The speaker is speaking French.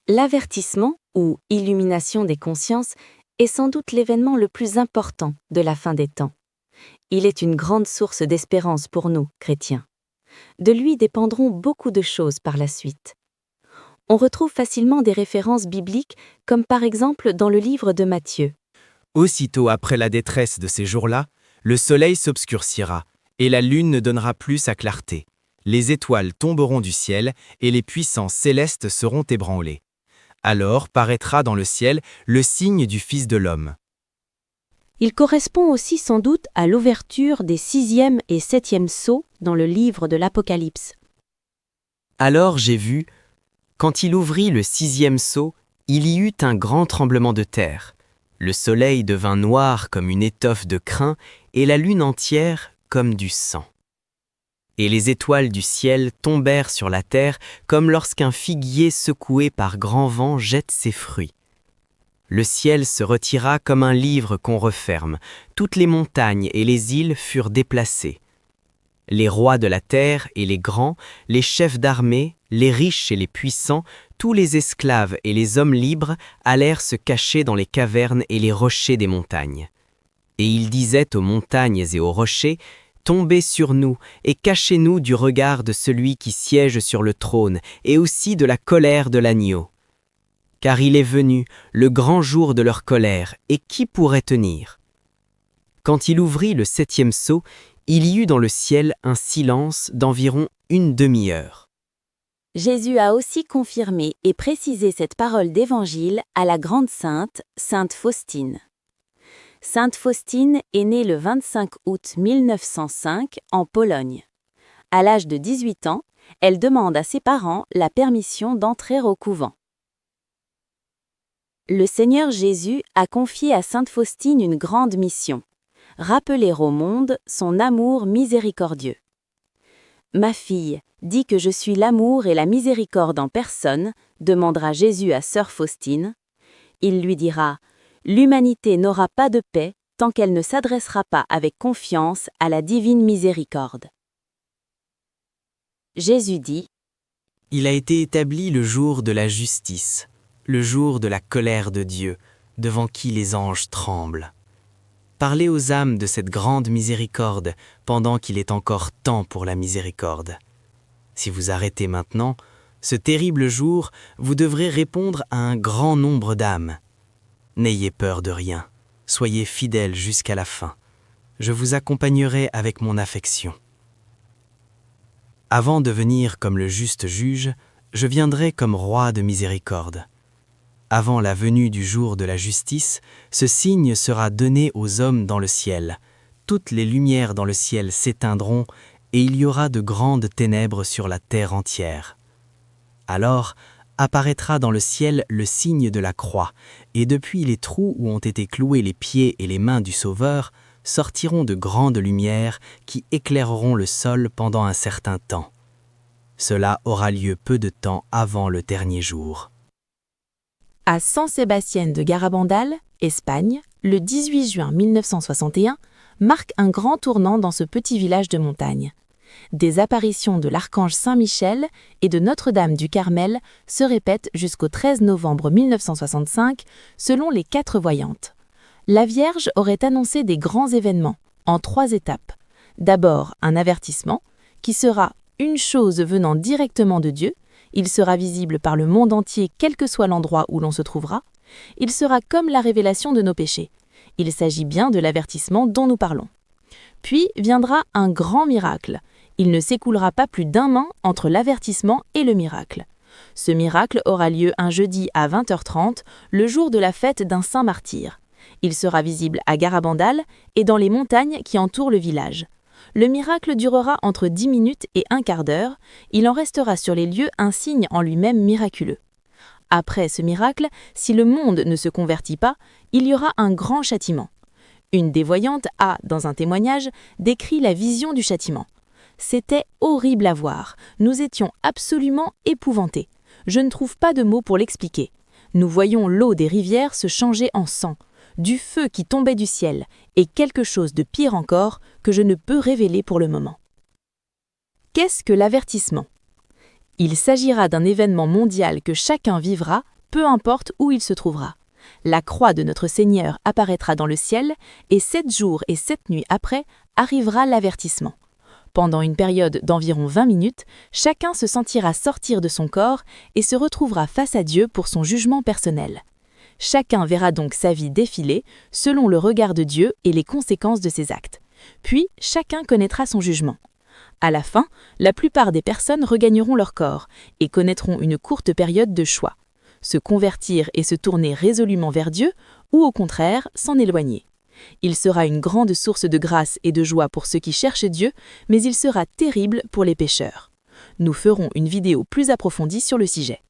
L'avertissement, ou illumination des consciences, est sans doute l'événement le plus important de la fin des temps. Il est une grande source d'espérance pour nous, chrétiens. De lui dépendront beaucoup de choses par la suite. On retrouve facilement des références bibliques, comme par exemple dans le livre de Matthieu. Aussitôt après la détresse de ces jours-là, le soleil s'obscurcira, et la lune ne donnera plus sa clarté. Les étoiles tomberont du ciel, et les puissances célestes seront ébranlées. Alors paraîtra dans le ciel le signe du Fils de l'homme. Il correspond aussi sans doute à l'ouverture des 6e et 7e sceaux dans le livre de l'Apocalypse. Alors j'ai vu, quand il ouvrit le 6e sceau, il y eut un grand tremblement de terre. Le soleil devint noir comme une étoffe de crin, et la lune entière comme du sang. Et les étoiles du ciel tombèrent sur la terre comme lorsqu'un figuier secoué par grand vent jette ses fruits. Le ciel se retira comme un livre qu'on referme, toutes les montagnes et les îles furent déplacées. Les rois de la terre et les grands, les chefs d'armée, les riches et les puissants, tous les esclaves et les hommes libres allèrent se cacher dans les cavernes et les rochers des montagnes. Et ils disaient aux montagnes et aux rochers, « Tombez sur nous et cachez-nous du regard de celui qui siège sur le trône et aussi de la colère de l'agneau. Car il est venu, le grand jour de leur colère, et qui pourrait tenir ?» Quand il ouvrit le 7e sceau, il y eut dans le ciel un silence d'environ une demi-heure. Jésus a aussi confirmé et précisé cette parole d'évangile à la grande sainte, Sainte Faustine. Sainte Faustine est née le 25 août 1905 en Pologne. À l'âge de 18 ans, elle demande à ses parents la permission d'entrer au couvent. Le Seigneur Jésus a confié à Sainte Faustine une grande mission, rappeler au monde son amour miséricordieux. « Ma fille, dis que je suis l'amour et la miséricorde en personne », demandera Jésus à sœur Faustine. Il lui dira « L'humanité n'aura pas de paix tant qu'elle ne s'adressera pas avec confiance à la divine miséricorde. » Jésus dit « Il a été établi le jour de la justice, le jour de la colère de Dieu, devant qui les anges tremblent. Parlez aux âmes de cette grande miséricorde pendant qu'il est encore temps pour la miséricorde. Si vous arrêtez maintenant, ce terrible jour, vous devrez répondre à un grand nombre d'âmes. N'ayez peur de rien, soyez fidèles jusqu'à la fin. Je vous accompagnerai avec mon affection. Avant de venir comme le juste juge, je viendrai comme roi de miséricorde. Avant la venue du jour de la justice, ce signe sera donné aux hommes dans le ciel. Toutes les lumières dans le ciel s'éteindront et il y aura de grandes ténèbres sur la terre entière. Alors apparaîtra dans le ciel le signe de la croix, et depuis les trous où ont été cloués les pieds et les mains du Sauveur, sortiront de grandes lumières qui éclaireront le sol pendant un certain temps. Cela aura lieu peu de temps avant le dernier jour. À San Sebastián de Garabandal, Espagne, le 18 juin 1961, marque un grand tournant dans ce petit village de montagne. Des apparitions de l'archange Saint-Michel et de Notre-Dame du Carmel se répètent jusqu'au 13 novembre 1965, selon les 4 voyantes. La Vierge aurait annoncé des grands événements, en 3 étapes. D'abord, un avertissement, qui sera une chose venant directement de Dieu. Il sera visible par le monde entier, quel que soit l'endroit où l'on se trouvera. Il sera comme la révélation de nos péchés. Il s'agit bien de l'avertissement dont nous parlons. Puis viendra un grand miracle. Il ne s'écoulera pas plus d'1 an entre l'avertissement et le miracle. Ce miracle aura lieu un jeudi à 20h30, le jour de la fête d'un saint martyr. Il sera visible à Garabandal et dans les montagnes qui entourent le village. Le miracle durera entre 10 minutes et un quart d'heure. Il en restera sur les lieux un signe en lui-même miraculeux. Après ce miracle, si le monde ne se convertit pas, il y aura un grand châtiment. Une des voyantes a, dans un témoignage, décrit la vision du châtiment. C'était horrible à voir. Nous étions absolument épouvantés. Je ne trouve pas de mots pour l'expliquer. Nous voyons l'eau des rivières se changer en sang, du feu qui tombait du ciel, et quelque chose de pire encore que je ne peux révéler pour le moment. Qu'est-ce que l'avertissement ? Il s'agira d'un événement mondial que chacun vivra, peu importe où il se trouvera. La croix de notre Seigneur apparaîtra dans le ciel, et 7 jours et 7 nuits après arrivera l'avertissement. Pendant une période d'environ 20 minutes, chacun se sentira sortir de son corps et se retrouvera face à Dieu pour son jugement personnel. Chacun verra donc sa vie défiler selon le regard de Dieu et les conséquences de ses actes. Puis, chacun connaîtra son jugement. À la fin, la plupart des personnes regagneront leur corps et connaîtront une courte période de choix. Se convertir et se tourner résolument vers Dieu, ou au contraire, s'en éloigner. Il sera une grande source de grâce et de joie pour ceux qui cherchent Dieu, mais il sera terrible pour les pécheurs. Nous ferons une vidéo plus approfondie sur le sujet.